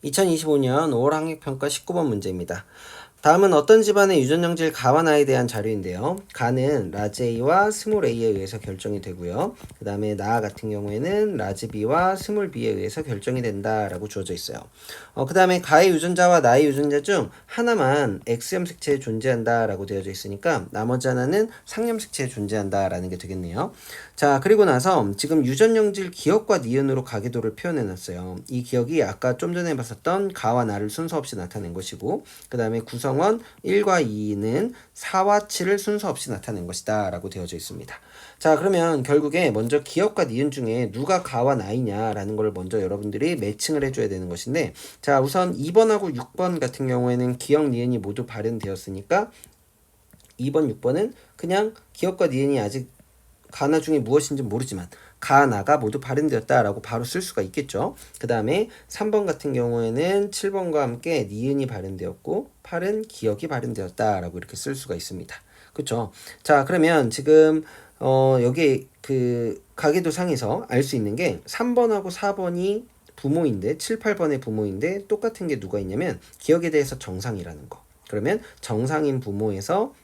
2025년 5월 학력평가 19번 문제입니다. 다음은 어떤 집안의 유전영질 가와 나에 대한 자료인데요. 가는 라지 A와 스몰 A에 의해서 결정이 되고요. 그 다음에 나 같은 경우에는 라지 B와 스몰 B에 의해서 결정이 된다라고 주어져 있어요. 그 다음에 가의 유전자와 나의 유전자 중 하나만 X염색체에 존재한다라고 되어져 있으니까 나머지 하나는 상염색체에 존재한다라는 게 되겠네요. 자, 그리고 나서 지금 유전영질 기억과 니은으로 가계도를 표현해놨어요. 이 기억이 아까 좀 전에 봤었던 가와 나를 순서 없이 나타낸 것이고, 그 다음에 구성원 1과 2는 4와 7을 순서 없이 나타낸 것이다 라고 되어져 있습니다. 자, 그러면 결국에 먼저 기억과 니은 중에 누가 가와 나이냐라는 걸 먼저 여러분들이 매칭을 해줘야 되는 것인데, 자, 우선 2번하고 6번 같은 경우에는 기억, 니은이 모두 발현되었으니까 2번, 6번은 그냥 기억과 니은이 아직 가나 중에 무엇인지 모르지만 가나가 모두 발현되었다라고 바로 쓸 수가 있겠죠. 그 다음에 3번 같은 경우에는 7번과 함께 니은이 발현되었고 8은 기억이 발현되었다라고 이렇게 쓸 수가 있습니다. 그쵸? 자, 그러면 지금 여기 그 가계도 상에서 알 수 있는 게 3번하고 4번이 부모인데 7, 8번의 부모인데 똑같은 게 누가 있냐면 기억에 대해서 정상이라는 거. 그러면 정상인 부모에서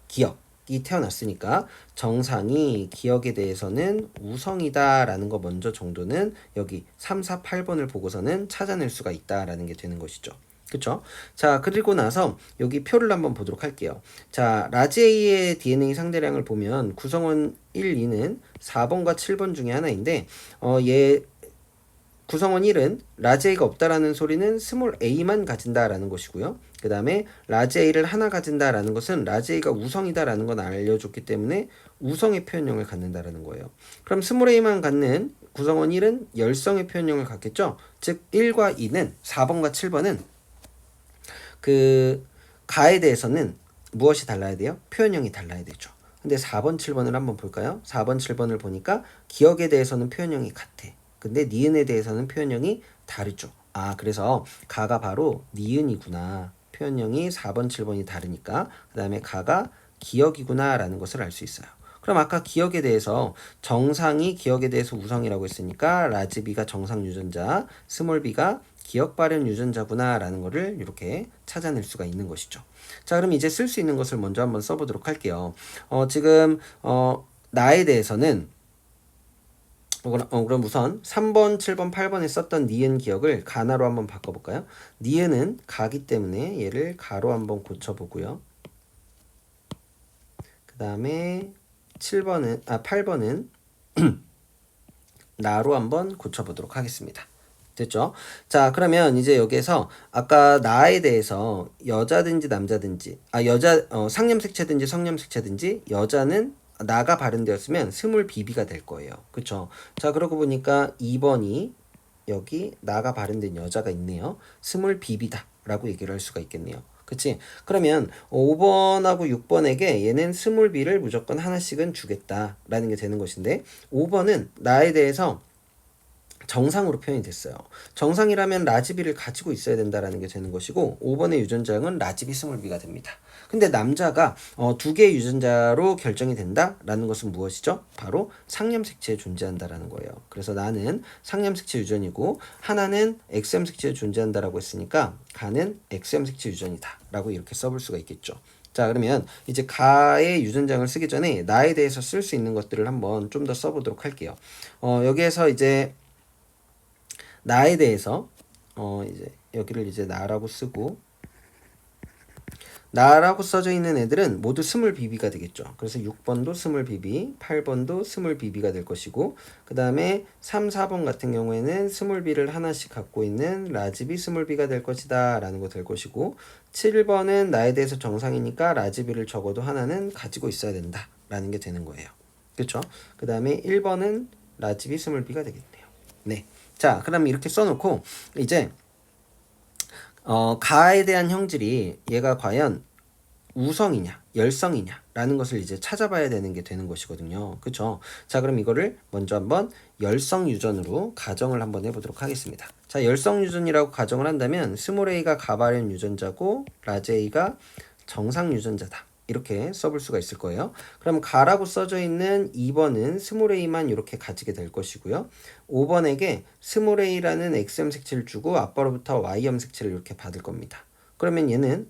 기억이 태어났으니까 정상이 기억에 대해서는 우성이다라는 거 먼저 정도는 여기 3, 4, 8번을 보고서는 찾아낼 수가 있다라는 게 되는 것이죠. 그쵸? 자, 그리고 나서 여기 표를 한번 보도록 할게요. 자, 라지 A의 DNA 상대량을 보면 구성원 1, 2는 4번과 7번 중에 하나인데 얘 구성원 1은 라지 A가 없다라는 소리는 스몰 a만 가진다라는 것이고요. 그 다음에 라지 A를 하나 가진다라는 것은 라지 A가 우성이다라는 건 알려줬기 때문에 우성의 표현형을 갖는다라는 거예요. 그럼 스몰 a만 갖는 구성원 1은 열성의 표현형을 갖겠죠. 즉 1과 2는 4번과 7번은 그 가에 대해서는 무엇이 달라야 돼요? 표현형이 달라야 되죠. 근데 4번, 7번을 한번 볼까요? 4번, 7번을 보니까 기억에 대해서는 표현형이 같아. 근데 니은에 대해서는 표현형이 다르죠. 아, 그래서 가가 바로 니은이구나. 표현형이 4번, 7번이 다르니까 그 다음에 가가 기억이구나 라는 것을 알 수 있어요. 그럼 아까 기억에 대해서 정상이 기억에 대해서 우성이라고 했으니까 라지 B가 정상 유전자, 스몰 b가 기억 발현 유전자구나 라는 거를 이렇게 찾아낼 수가 있는 것이죠. 자, 그럼 이제 쓸 수 있는 것을 먼저 한번 써보도록 할게요. 지금 나에 대해서는 그럼 우선 3번, 7번, 8번에 썼던 니은 기억을 가나로 한번 바꿔볼까요? 니은은 가기 때문에 얘를 가로 한번 고쳐보고요. 그 다음에 8번은 나로 한번 고쳐보도록 하겠습니다. 됐죠? 자, 그러면 이제 여기에서 아까 나에 대해서 여자든지 남자든지 상염색체든지 성염색체든지 여자는 나가 발현되었으면 스몰 BB가 될 거예요. 그쵸? 자, 그러고 보니까 2번이 여기 나가 발현된 여자가 있네요. 스몰 BB다 라고 얘기를 할 수가 있겠네요. 그치? 그러면 5번하고 6번에게 얘는 스몰 b를 무조건 하나씩은 주겠다 라는 게 되는 것인데 5번은 나에 대해서 정상으로 표현이 됐어요. 정상이라면 라지비를 가지고 있어야 된다라는 게 되는 것이고 5번의 유전자형은 라지비 스몰 b가 됩니다. 근데 남자가 두 개의 유전자로 결정이 된다라는 것은 무엇이죠? 바로 상염색체에 존재한다라는 거예요. 그래서 나는 상염색체 유전이고 하나는 X염색체에 존재한다라고 했으니까 가는 X염색체 유전이다라고 이렇게 써볼 수가 있겠죠. 자, 그러면 이제 가의 유전장을 쓰기 전에 나에 대해서 쓸 수 있는 것들을 한번 좀 더 써보도록 할게요. 여기에서 이제 나에 대해서 이제 여기를 이제 나라고 쓰고 나라고 써져 있는 애들은 모두 스몰 BB가 되겠죠. 그래서 6번도 스몰 BB, 8번도 스몰 BB가 될 것이고 그 다음에 3, 4번 같은 경우에는 스몰 B를 하나씩 갖고 있는 라지 B 스몰 B가 될 것이다 라는 거 될 것이고 7번은 나에 대해서 정상이니까 라지 B를 적어도 하나는 가지고 있어야 된다 라는 게 되는 거예요. 그쵸? 그 다음에 1번은 라지 B 스몰 B가 되겠네요. 네. 자, 그럼 이렇게 써놓고 이제 가에 대한 형질이 얘가 과연 우성이냐 열성이냐 라는 것을 이제 찾아봐야 되는 게 되는 것이거든요. 그쵸? 자, 그럼 이거를 먼저 한번 열성 유전으로 가정을 한번 해보도록 하겠습니다. 자, 열성 유전이라고 가정을 한다면 스몰 a가 가발현 유전자고 라지 a가 정상 유전자다 이렇게 써볼 수가 있을 거예요. 그럼 가라고 써져 있는 2번은 스몰 a만 이렇게 가지게 될 것이고요. 5번에게 스몰 a라는 xm 색채를 주고 앞으로부터 ym 색채를 이렇게 받을 겁니다. 그러면 얘는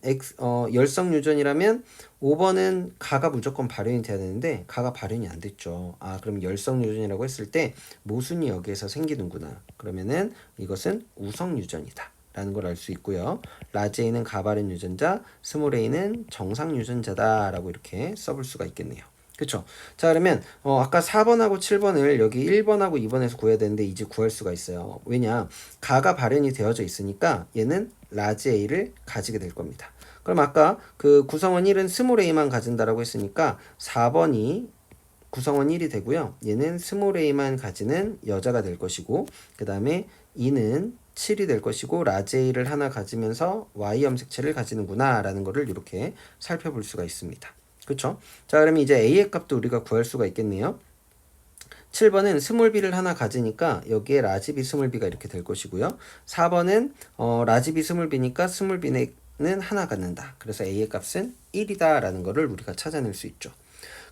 열성 유전이라면 5번은 가가 무조건 발현이 돼야 되는데 가가 발현이 안 됐죠. 아, 그럼 열성 유전이라고 했을 때 모순이 여기에서 생기는구나. 그러면은 이것은 우성 유전이다 라는 걸 알 수 있고요. 라지 A는 가발현 유전자, 스몰 a는 정상 유전자다 라고 이렇게 써볼 수가 있겠네요. 그쵸? 자, 그러면 아까 4번하고 7번을 여기 1번하고 2번에서 구해야 되는데 이제 구할 수가 있어요. 왜냐? 가가 발현이 되어져 있으니까 얘는 라지 A를 가지게 될 겁니다. 그럼 아까 그 구성원 1은 스몰 a만 가진다라고 했으니까 4번이 구성원 1이 되고요. 얘는 스몰 a만 가지는 여자가 될 것이고 그 다음에 2는 7이 될 것이고 라지 A를 하나 가지면서 Y염 색채를 가지는구나 라는 거를 이렇게 살펴볼 수가 있습니다. 그쵸? 자, 그러면 이제 A의 값도 우리가 구할 수가 있겠네요. 7번은 스몰 b를 하나 가지니까 여기에 라지 b 스몰 b가 이렇게 될 것이고요. 4번은 라지 b 스몰 b니까 스몰 b는 하나 갖는다. 그래서 A의 값은 1이다 라는 거를 우리가 찾아낼 수 있죠.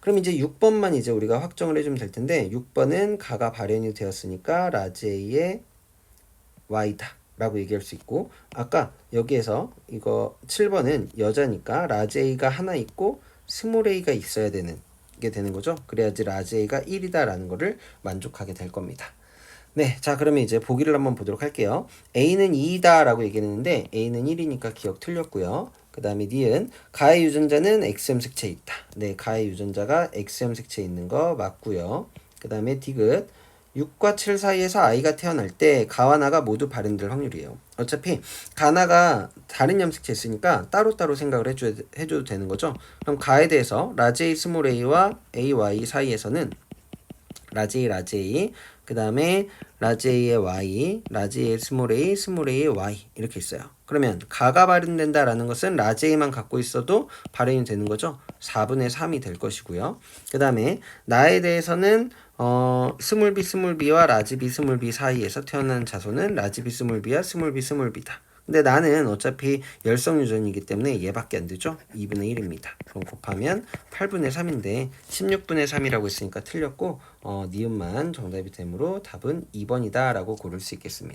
그럼 이제 6번만 이제 우리가 확정을 해주면 될 텐데 6번은 가가 발현이 되었으니까 라지 A의 Y다 라고 얘기할 수 있고 아까 여기에서 이거 7번은 여자니까 라지 A가 하나 있고 스몰 a가 있어야 되는 게 되는 거죠. 그래야지 라지 A가 1이다 라는 거를 만족하게 될 겁니다. 네, 자 그러면 이제 보기를 한번 보도록 할게요. A는 2이다 라고 얘기했는데 A는 1이니까 기억 틀렸고요. 그 다음에 D은 가의 유전자는 XM 색채에 있다. 네, 가의 유전자가 XM 색채에 있는 거 맞고요. 그 다음에 D은 6과 7 사이에서 아이가 태어날 때 가와 나가 모두 발현될 확률이에요. 어차피 가나가 다른 염색체 있으니까 따로따로 생각을 해줘도 되는 거죠. 그럼 가에 대해서 라지 A 스몰 a와 AY 사이에서는 라지 A, 라지 A, 그 다음에 라지 A의 Y, 라지 A의 스몰 A의 Y 이렇게 있어요. 그러면 가가 발현된다라는 것은 라지 A만 갖고 있어도 발현이 되는 거죠. 4분의 3이 될 것이고요. 그 다음에 나에 대해서는 스몰 B와 라지 B 스몰 B 사이에서 태어난 자손은 라지 B 스몰 B와 스몰 B 스몰 B다. 근데 나는 어차피 열성 유전이기 때문에 얘밖에 안 되죠. 2분의 1입니다. 그럼 곱하면 8분의 3인데 16분의 3이라고 했으니까 틀렸고 니은만 정답이 되므로 답은 2번이다 라고 고를 수 있겠습니다.